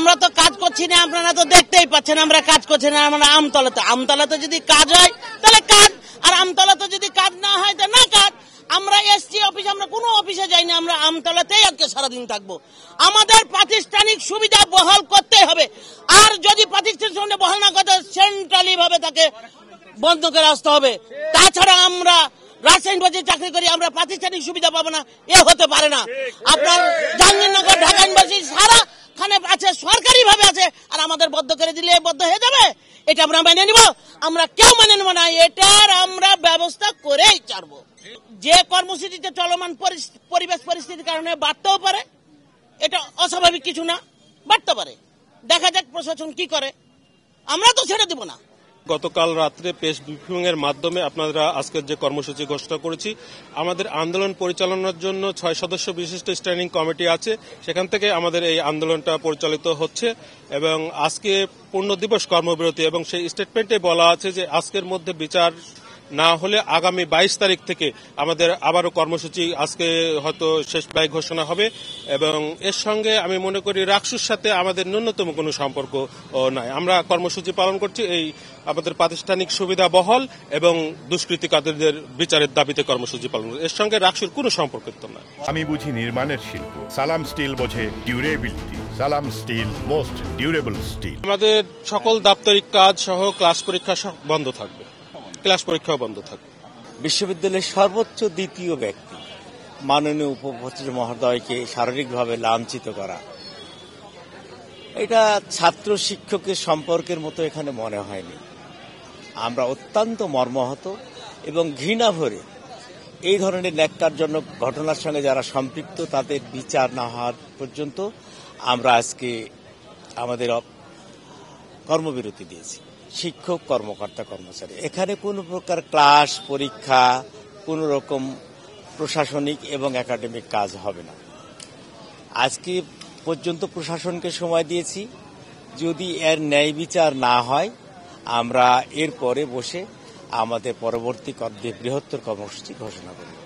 আমরা তো কাজ করছি না, আপনারা তো দেখতেই পাচ্ছেন আমরা কাজ করছি না। আমরা আমতলাতে যদি কাজ হয় তাহলে কাজ, আর আমতলাতে যদি কাজ না হয় তা না কাজ। আমরা এসছি অফিস, আমরা কোনো অফিসে যাই না, আমরা আমতলাতেই আজকে সারাদিন থাকবো। আমাদের প্রাতিষ্ঠানিক সুবিধা বহাল করতে হবে, আর যদি প্রাতিষ্ঠানিক সুবিধা বহাল না করতে সেন্ট্রালি ভাবে তাকে বন্ধ করে আসতে হবে। তাছাড়া আমরা রাজশাহী বাজারে চাকরি করি, আমরা প্রাতিষ্ঠানিক সুবিধা পাবো না, এ হতে পারে না। আপনার জাহাঙ্গীরনগর ঢাকা ইউনিভার্সিটি সারা খানে আছে, সরকারি ভাবে আছে, আর আমাদের বদ্ধ করে দিলে বদ্ধ হয়ে যাবে। এটা আমরা মেনে নিব? আমরা কেউ মেনে নেব না, এটার আমরা ব্যবস্থা করেই ছাড়বো। যে কর্মসূচিতে চলমান পরিবেশ পরিস্থিতির কারণে বাড়তেও পারে, এটা অস্বাভাবিক কিছু না, বাড়তে পারে। দেখা যাক প্রশাসন কি করে, আমরা তো ছেড়ে দিব না। গতকাল রাত্রে প্রেস ব্রিফিং এর মাধ্যমে আপনারা আজকের যে কর্মসূচি ঘোষণা করেছি, আমাদের আন্দোলন পরিচালনার জন্য 6 সদস্য বিশিষ্ট স্ট্যান্ডিং কমিটি আছে, সেখান থেকে আমাদের এই আন্দোলনটা পরিচালিত হচ্ছে। এবং আজকে পূর্ণ দিবস কর্মবিরতি, এবং সেই স্টেটমেন্টে বলা আছে যে আজকের মধ্যে বিচার না হলে আগামী 22 তারিখ থেকে আমাদের আবারও কর্মসূচি আজকে হয়তো শেষ প্রায় ঘোষণা হবে। এবং এর সঙ্গে আমি মনে করি রাকসুর সাথে আমাদের ন্যূনতম কোনো সম্পর্ক নাই। আমরা কর্মসূচি পালন করছি এই আমাদের প্রাতিষ্ঠানিক সুবিধা বহাল এবং দুষ্কৃতিকারীদের বিচারের দাবিতে কর্মসূচি পালন করছি। এর সঙ্গে রাকসুর কোনো সম্পর্ক না। আমি বুঝি নির্মাণের শিল্প, সালাম স্টিল বোঝে ডিউরেবিলিটি। সালাম স্টিল, মোস্ট ডিউরেবল স্টিল। আমাদের সকল দাপ্তরিক কাজ সহ ক্লাস পরীক্ষা বন্ধ থাকবে, ক্লাস পরীক্ষাও বন্ধ থাকবে। বিশ্ববিদ্যালয়ের সর্বোচ্চ দ্বিতীয় ব্যক্তি মাননীয় উপাচার্য মহোদয়কে শারীরিকভাবে লাঞ্ছিত করা, এটা ছাত্র শিক্ষকের সম্পর্কের মতো এখানে মনে হয়নি। আমরা অত্যন্ত মর্মাহত এবং ঘৃণা ভরে এই ধরনের ন্যাক্কারজনক ঘটনার সঙ্গে যারা সম্পৃক্ত তাদের বিচার না হওয়া পর্যন্ত আমরা আজকে আমাদের কর্মবিরতি দিয়েছি। শিক্ষক, কর্মকর্তা, কর্মচারী, এখানে কোনো প্রকার ক্লাস পরীক্ষা, কোনো রকম প্রশাসনিক এবং একাডেমিক কাজ হবে না। আজকে পর্যন্ত প্রশাসনকে সময় দিয়েছি, যদি এর ন্যায় বিচার না হয় আমরা এরপরে বসে আমাদের পরবর্তী বৃহত্তর কর্মসূচি ঘোষণা করব।